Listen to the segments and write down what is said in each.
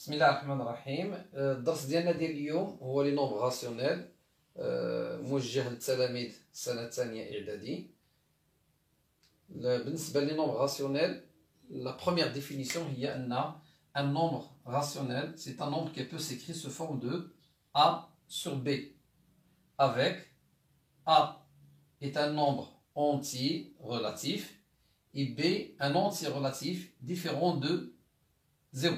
بسم الله الرحمن الرحيم. الدرس ديالنا ديال اليوم هو لي نومبر راسيونيل، موجه للتلاميذ السنة الثانية إعدادي. بالنسبة لي نومبر راسيونيل، la première définition هي أن un nombre rationnel c'est un nombre qui peut s'écrire sous forme de A sur B, avec A est un nombre entier relatif et B un entier relatif différent de 0.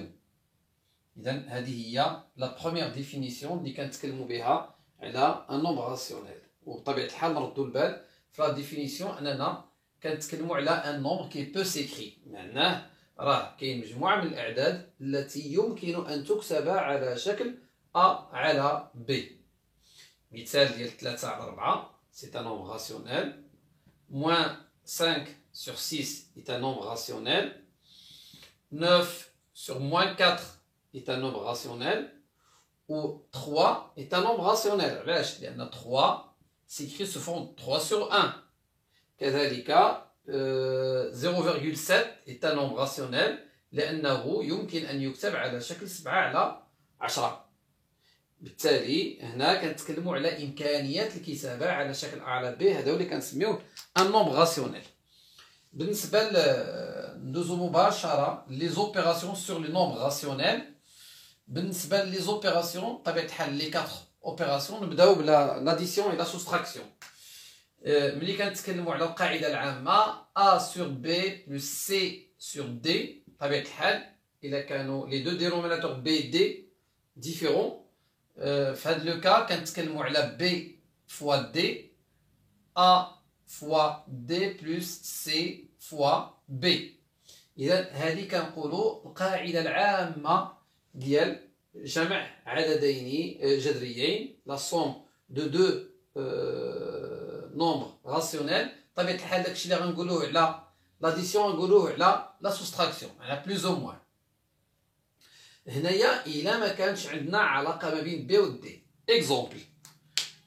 إذن هذه هي لا بروميير ديفينيسيون اللي كنتكلموا بها على ان نومبر راسيونيل. وبطبيعه الحال نردوا البال في لا ديفينيسيون اننا كنتكلموا على ان نومبر كي بو سيكري، معناه راه كاين مجموعه من الاعداد التي يمكن ان تكتب على شكل A على B. مثال ديال 3 على 4 سي ان نومبر راسيونيل. moins 5 sur 6 est un nombre rationnel. 9 sur moins 4 est un nombre rationnel, ou 3 est un nombre rationnel. لأن 3 s'écrit sous forme 3 sur 1. كذلك 0,7 est un nombre rationnel لأنه يمكن أن يكتب على شكل 7 على 10. بالتالي هنا كنتكلموا على إمكانيات الكتابة على شكل A على B، هذا هو اللي كنسميوه un nombre rationnel. بالنسبة ندوزو مباشرة les opérations sur les nombres rationnels. بالنسبه لي زوبيراسيون بطبيعه الحال لي 4 اوبيراسيون نبداو بلا لاديسيون اي لا سوستراكسيون. ملي كنتكلموا على القاعده العامه A sur B plus C sur D، بطبيعه الحال الا كانوا لي دو دينوميناتور B D ديفيرون، في هذا لو كا كنتكلموا على B fois D A fois D plus C fois B. اذا هذه كنقولوا القاعده العامه ديال جمع عددين جذريين، لا سوم دو دو نومبر راسيونيل. طبيعة الحال داكشي اللي غنقولوه على لاديسيون غنقولوه على لا سوستراكسيون، على بلوز او موان. هنايا الا ما كانش عندنا علاقه ما بين بي و دي، اكزومبل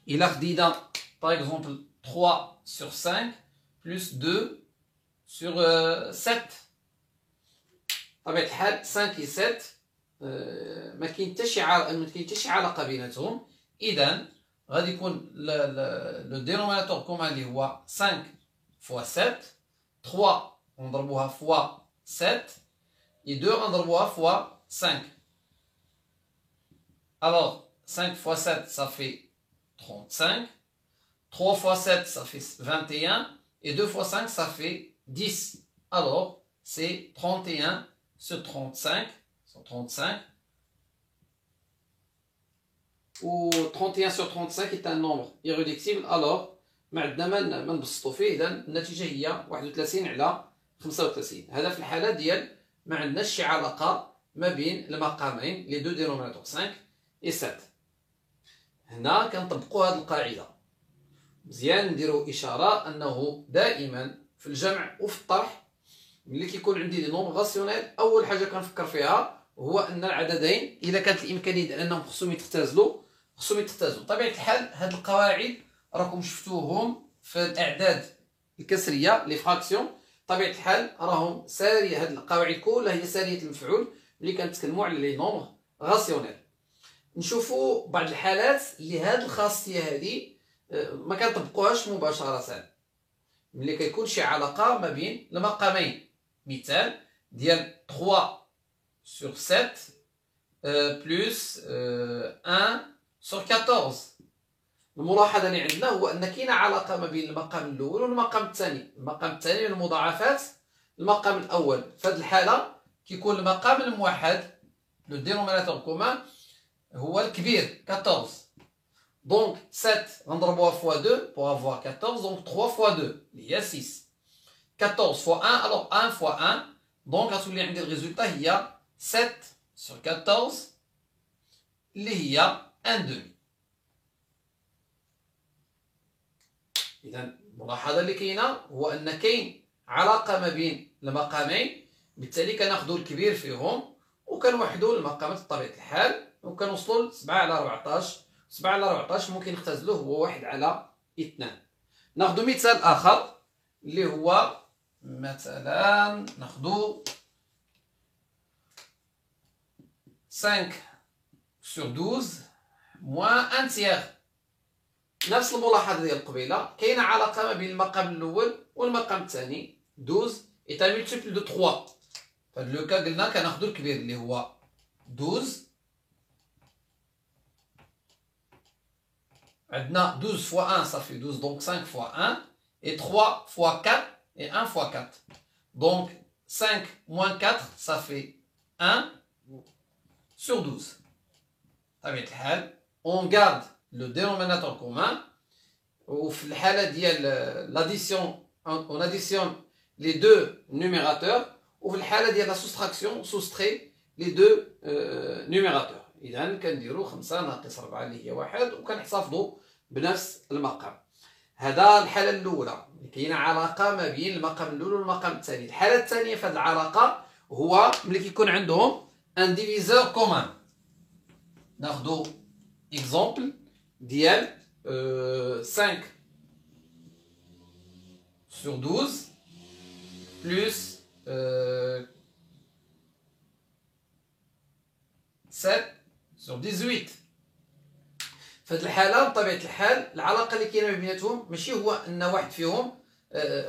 الا خدينا باغ اكزومبل 3 sur 5 plus 2 sur 7، طبيعة الحال 5 و 7 ما كاين حتى شي علاقه بيناتهم. اذا غادي يكون لو دينوميناتور كومان اللي هو 5 فوا 7، 3 نضربوها فوا 7 et 2 نضربوها فوا 5. alors 5 fois 7 ça fait 35, 3 fois 7 ça fait 21 et 2 fois 5 ça fait 10. alors c'est 31 sur 35 35, ou 31 sur 35 est un nombre irréductible. alors ما عندنا ما نبسطوا فيه، اذا النتيجه هي 31 على 35. هذا في الحاله ديال ما عندناش شي علاقه ما بين المقامين لي دو دينوميناتور 5 و 7. هنا كنطبقوا هذه القاعده مزيان، نديروا اشاره انه دائما في الجمع وفي الطرح ملي كيكون عندي لي نومبر راسيونيل اول حاجه كنفكر فيها هو ان العددين اذا كانت الامكانيه ديال انهم خصهم يتختازلوا بطبيعه الحال. هاد القواعد راكم شفتوهم في الاعداد الكسريه لي فراكسيون، بطبيعه الحال راهم ساريه. هاد القواعد كلها هي ساريه المفعول ملي كنتكلموا على لي نومبر راسيونيل. نشوفوا بعض الحالات اللي هاد الخاصيه هذه ما كنطبقوهاش مباشره ملي كيكون شي علاقه ما بين المقامين. مثال ديال 3 sur 7 plus 1 sur 14. الملاحظة اللي عندنا هو أن كاينة علاقة ما بين المقام الأول والمقام الثاني. المقام الثاني من المضاعفات المقام الأول. في هذه الحالة كيكون المقام الموحد لو دينوميناتور كومان هو الكبير 14. دونك 7 غنضربوها فوا 2 pour avoir 14، دونك 3 fois 2 اللي هي 6. 14 fois 1 alors 1 fois 1، دونك غتولي عندي الريزولتا هي 7 sur 14 اللي هي 1 demi. إذا الملاحظة اللي كاينة هو أن كاين علاقة ما بين المقامين، بالتالي كناخدو الكبير فيهم وكنوحدو المقامات بطبيعة الحال وكنوصلو ل 7 على 14. 7 على 14 ممكن نختزلوه هو 1 على 2. ناخدو مثال آخر اللي هو مثلا ناخدو 5 sur 12 moins 1 tiers. نفس الملاحظة ديال قبيلة، كاينة علاقة ما بين المقام الأول والمقام الثاني. 12 est un multiple de 3. فهاد لو كا قلنا كناخدو الكبير اللي هو 12. عندنا 12 fois 1 ça fait 12, donc 5 fois 1, et 3 fois 4 et 1 fois 4. Donc 5 moins 4 ça fait 1 sur 12. طبيعة الحال on garde le dénominateur commun. وفي الحالة ديال l'addition on additionne les deux numérateurs. وفي الحالة ديال la soustraction on soustrait les deux numérateurs. إذا كنديرو 5 ناقص 4 اللي هي 1 وكنحتفظوا بنفس المقام. هذا الحالة الأولى، كاينة علاقة ما بين المقام الأول والمقام الثاني. الحالة الثانية في هذه العلاقة هو ملي كيكون عندهم ان ديفيزور كومان. ناخدو اكزومبل ديال 5 sur 12 plus 7 sur 18. في هذه الحالة بطبيعة الحال العلاقة اللي كاينة ما بيناتهم ماشي هو أن واحد فيهم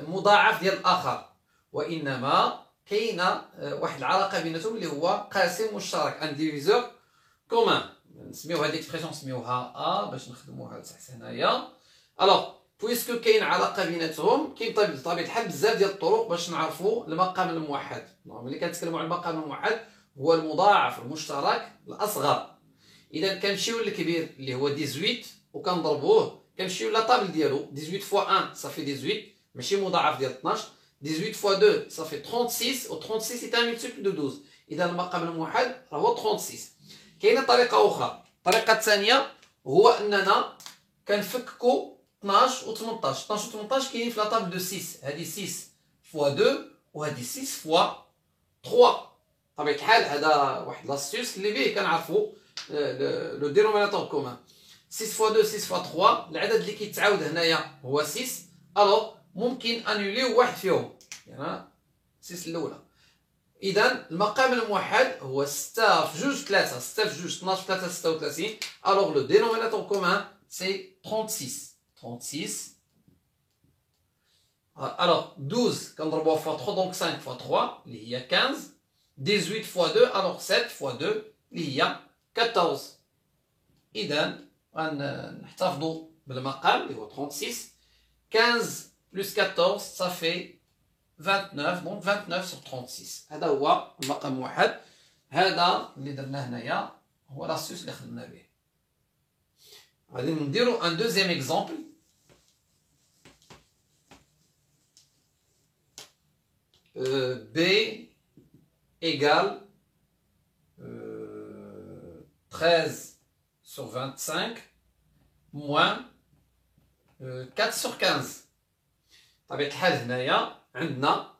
مضاعف ديال الآخر، وإنما كاينة واحد العلاقة بيناتهم اللي هو قاسم مشترك، ان ديفيزور كومان. نسميو هذه الاكسبرسيون نسميوها ا باش نخدموها لتحت هنايا. الوغ بويسكو كاين علاقة بيناتهم، كاين بطبيعة الحال بزاف ديال الطرق باش نعرفوا المقام الموحد. ملي كنتكلموا على المقام الموحد هو المضاعف المشترك الأصغر. إذا كنمشيو للكبير اللي هو 18 وكنضربوه، كنمشيو لطابل ديالو 18 فوا 1 صافي 18 ماشي مضاعف ديال 12. 18 فوا 2 صافي 36 و 36 سي ان ملتيبل دو 12. إذا المقام الموحد هو 36. كاينة طريقة أخرى، الطريقة الثانية هو أننا كنفككو 12 و 18. 12 و 18 كاينين في لطابل دو 6، هادي 6 فوا 2 وهادي 6 فوا 3. بطبيعة الحال هذا واحد لاستيوس اللي به كنعرفو لو دينوميناتور كومان. 6 فوا 2 6 فوا 3، العدد اللي كيتعاود هنايا هو 6. الوغ ممكن انوليو واحد فيهم، يعني 6 الاولى. اذا المقام الموحد هو 6 في 2 3، 6 في 2 12 في 3 36. الوغ لو دينوميناتور كومان سي 36. 36. الوغ 12 كنضربوها فوا 3 دونك 5 فوا 3 اللي هي 15. 18 فوا 2 الوغ 7 فوا 2 اللي هي 14. إذا غنحتفظوا بالمقام اللي هو 36. 15 بلس 14 صافي 29، دونك 29 sur 36. هذا هو المقام الموحد. هذا اللي درناه هنايا هو لاستيوس اللي خدمنا به. غادي نديرو ان دوزيام اكزومبل. B égale 13 sur 25 moins 4 sur 15. طبيعة الحال هنايا عندنا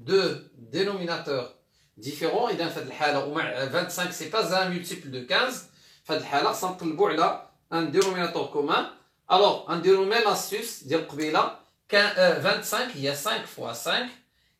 deux dénominateurs différents. إذا في هذه الحالة ومع 25 سي با ان multiple de 15. في هذه الحالة خصنا نقلبو على ان dénominateur commun. alors نديرو ميم astuce ديال قبيلة. 25 هي 5 fois 5،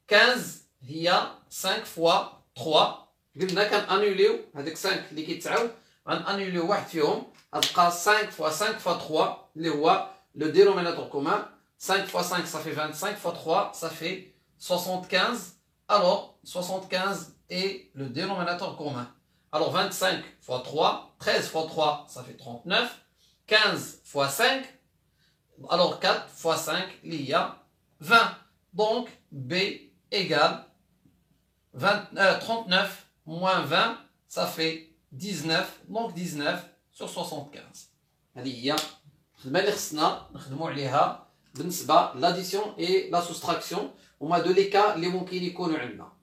15 هي 5 fois 3. قلنا كنانوليو هذيك 5 اللي كيتعاود، غنانوليو واحد فيهم، غتبقى 5 fois 5 fois 3 اللي هو لو دينوميناتور كومان. 5 fois 5 ça fait 25 fois 3 ça fait 75. alors 75 est le dénominateur commun. alors 25 fois 3, 13 fois 3 ça fait 39. 15 fois 5, alors 4 fois 5 il y a 20. donc B égale 39 moins 20 ça fait 19. donc 19 sur 75. هذه هي الخدمة اللي خصنا نخدمو عليها بالنسبة لاديسيون اي لا سوستراكسيون. هما دو لي كا اللي ممكن يكونوا عندنا.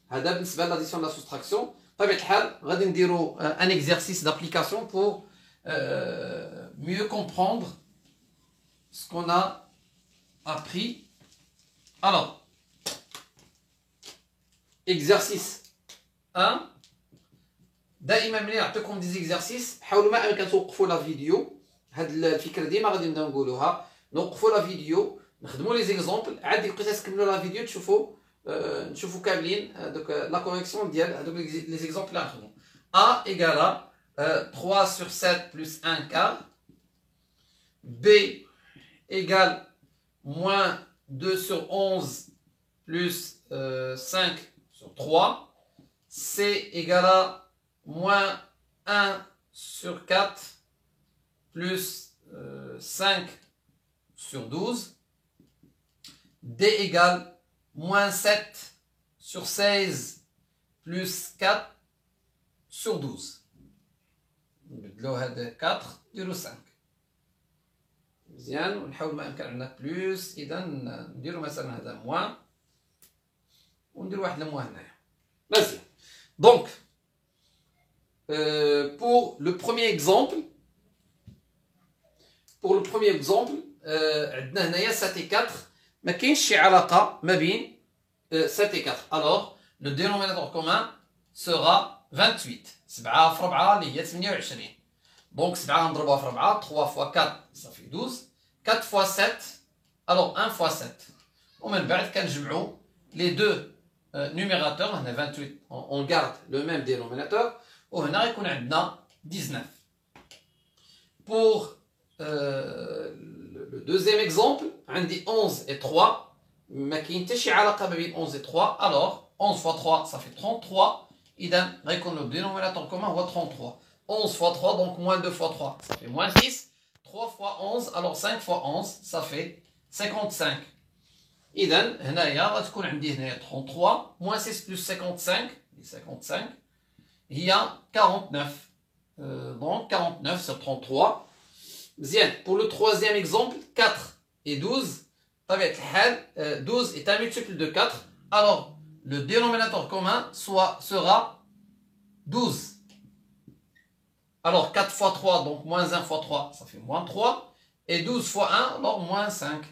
هذا بالنسبة لاديسيون لا سوستراكسيون. بطبيعة الحال غادي نديرو ان اكزرسيس دابليكاسيون pour mieux comprendre ce qu'on a appris. alors exercice 1. دائما ملي نعطيكم دي زيكزارسيس حاولوا ما امكن توقفوا لا فيديو. هاد الفكره ديما غادي نبداو نقولوها، نوقفوا لا فيديو نخدموا لي زيكزامبل، عاد بقيت تكملوا لا فيديو تشوفوا نشوفوا كاملين هذوك لا كوريكسيون ديال هذوك لي زيكزامبل اللي غنخدمو. A égale à 3 sur 7 plus 1 quart. B égale moins 2 sur 11 plus 5 sur 3. C égale à moins 1 sur 4 plus 5 sur 12. D égale moins 7 sur 16 plus 4 sur 12. نبدلو هذا 4 نديرو 5 مزيان ونحاول ما يمكن عندنا بلوس. اذا نديرو مثلا هذا موان وندير واحد الموان هنايا مزيان. دونك pour le premier exemple عندنا هنايا 7 et 4 ما كاينش شي علاقه ما بين 7 et 4. alors le dénominateur commun sera 28. 7 في 4 اللي هي 28. دونك 7 نضربوها في 4. 3 fois 4 صافي 12. 4 fois 7 alors 1 fois 7. ومن بعد كنجمعوا les deux numérateurs. هنا 28 on garde le même dénominateur وهنا يكون عندنا 19. pour le deuxième exemple عندي 11 et 3 ما كاين حتى شي علاقه ما بين 11 et 3. alors 11 fois 3 ça fait 33. إذا غيكون le dénominateur commun هو 33. 11 fois 3 donc moins 2 fois 3 ça fait moins 6. 3 fois 11 alors 5 fois 11 ça fait 55. إذا هنايا غتكون عندي هنايا 33 moins 6 plus 55 هي 49. donc 49 sur 33 مزيان. pour le troisième exemple 4 et 12 طبيعة الحال 12 est un multiple de 4. alors le dénominateur commun sera 12. Alors 4 fois 3, donc moins 1 fois 3, ça fait moins 3. Et 12 fois 1, alors moins 5.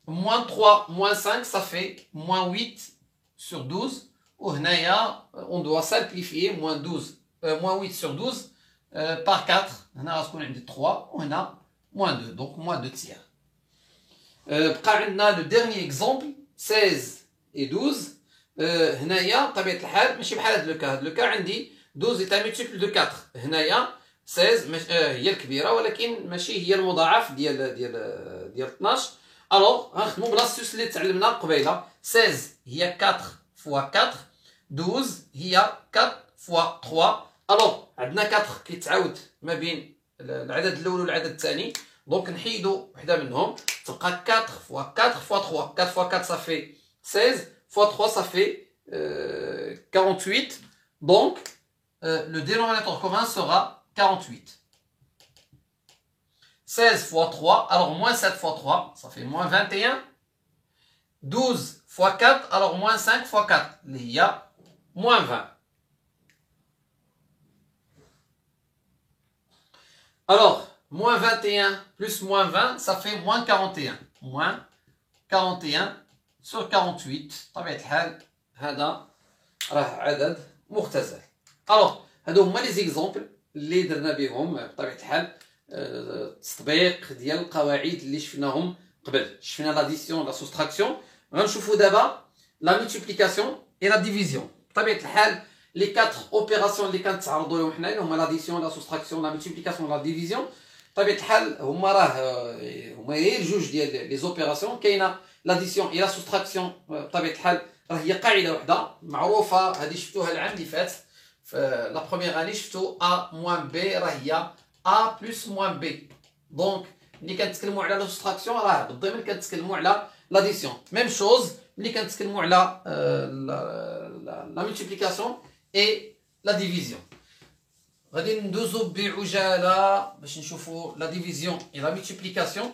Moins 3, moins 5, ça fait moins 8 sur 12. On doit simplifier moins 8 sur 12 par 4. On a 3, on a moins 2, donc moins 2 tiers. Le dernier exemple, 16 et 12. هنايا طبيعة الحال ماشي بحال هاد لو كا عندي 12 est un multiple de 4. هنايا 16 هي الكبيرة ولكن ماشي هي المضاعف ديال 12. الوغ غنخدمو بلاستيوس اللي تعلمنا قبيله. 16 هي 4 fois 4. 12 هي 4 fois 3. الوغ عندنا 4 كيتعاود ما بين العدد الاول والعدد الثاني دونك نحيدو وحده منهم تبقى 4 fois 4 fois 3. 4 fois 4 ça fait 16 fois 3 ça fait 48. donc le dénominateur commun sera 48. 16 fois 3 alors moins 7 fois 3 ça fait moins 21. 12 fois 4 alors moins 5 fois 4 il y a moins 20. alors moins 21 plus moins 20 ça fait moins 41. moins 41 sur 48 طبيعة الحال هذا راه عدد مختزل. الوغ هادو هما لي زيكزامبل اللي درنا بهم بطبيعة الحال التطبيق ديال القواعد اللي شفناهم قبل. شفنا لاديسيون لا سوستراكسيون. غنشوفوا دابا لا مولتيبليكاسيون اي لا ديفيزيون. بطبيعة الحال لي 4 اوبيراسيون اللي كنتعرضوا لهم حنايا هما لاديسيون لا سوستراكسيون لا مولتيبليكاسيون لا ديفيزيون. بطبيعة الحال هما غير جوج ديال لي زوبيراسيون. كاينه لاديسيون اي لا سوستراكسيون بطبيعة الحال راه هي قاعده وحده معروفه. هذه شفتوها العام اللي فات في لا بروميير اني شفتو ا موان بي راه هي ا بلس موان بي. دونك ملي كنتكلموا على لا سوستراكسيون راه بالضمن كنتكلموا على لاديسيون. ميم شوز ملي كنتكلموا على لا مولتيبليكاسيون اي لا ديفيزيون. غادي ندوزو بعجاله باش نشوفوا لا ديفيزيون اي لا مولتيبليكاسيون.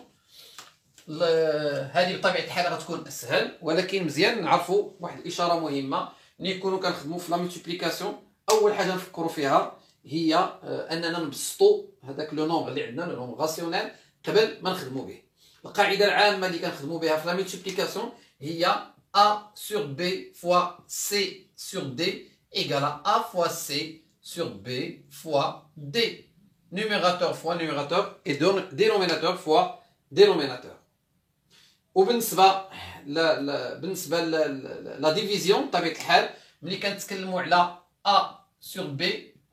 هذه بطبيعه الحال غتكون اسهل ولكن مزيان نعرفوا واحد الاشاره مهمه. ملي نكونوا كنخدموا في لا مولتيبليكاسيون اول حاجه نفكروا فيها هي اننا نبسطوا هذاك لو نومبر اللي عندنا لو نومبر راسيونيل قبل ما نخدموا به. القاعده العامه اللي كنخدموا بها في لا مولتيبليكاسيون هي a sur b fois c sur d égale à a fois c sur b fois d. Numérateur fois numérateur et dénominateur fois dénominateur. وبالنسبه بالنسبه لا ديفيزيون بطبيعه الحال ملي كنتكلموا على a sur b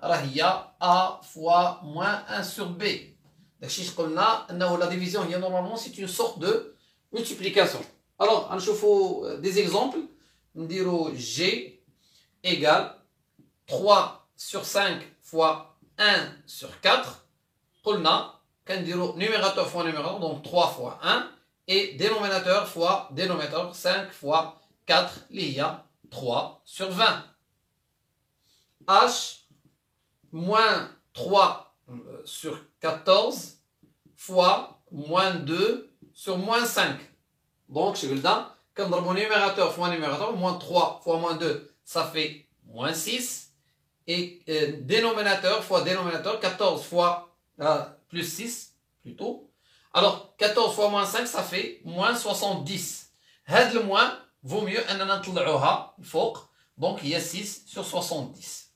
راه هي a fois moins 1 sur b. داكشي قلنا انه لا ديفيزيون هي نورمالمون سي اون سورت دو multiplication. alors غنشوفوا دي زيكزامبل. نديرو g égale 3 sur 5 fois 1 sur 4. قلنا كنديرو numérateur fois numérateur, donc 3 fois 1, et dénominateur fois dénominateur, 5 fois 4, اللي هي 3 sur 20. h moins 3 sur 14 fois moins 2 sur moins 5. Donc, je vais quand on numérateur fois numérateur, moins 3 fois moins 2, ça fait moins 6. Et dénominateur fois dénominateur, 14 fois plus 6, plutôt. Alors, 14 fois moins 5, ça fait moins 70. هاد le moins, vaut mieux أننا نطلعوها الفوق. Donc, il y a 6 sur 70.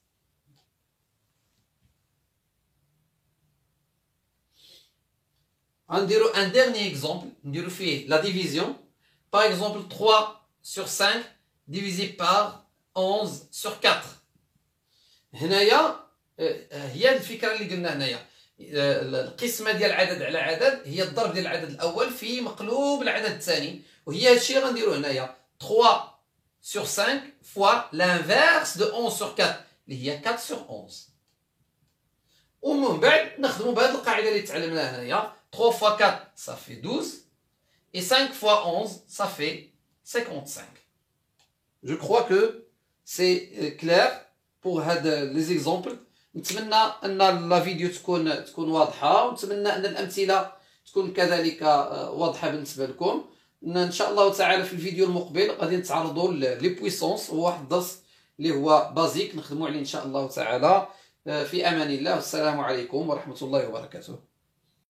On dirait un dernier exemple, on dirait la division. Par exemple, 3 sur 5 divisé par 11 sur 4. هنايا هي الفكرة اللي قلنا هنايا. القسمة ديال العدد على عدد هي الضرب ديال العدد الأول في مقلوب العدد الثاني، وهي هادشي اللي غنديرو هنايا. 3 sur 5 fois l'inverse de 11 sur 4 اللي هي 4 sur 11. ومن بعد نخدمو بهاد القاعدة اللي تعلمناها هنايا. 3 fois 4 ça fait 12 et 5 fois 11 ça fait 55. Je crois que c'est clair pour هاد les exemples. نتمنى ان لا فيديو تكون واضحه، ونتمنى ان الامثله تكون كذلك واضحه بالنسبه لكم. ان شاء الله تعالى في الفيديو المقبل غادي نتعرضوا لي بويسونس، هو واحد الدرس اللي هو بازيك نخدموا عليه ان شاء الله تعالى. في امان الله، والسلام عليكم ورحمه الله وبركاته.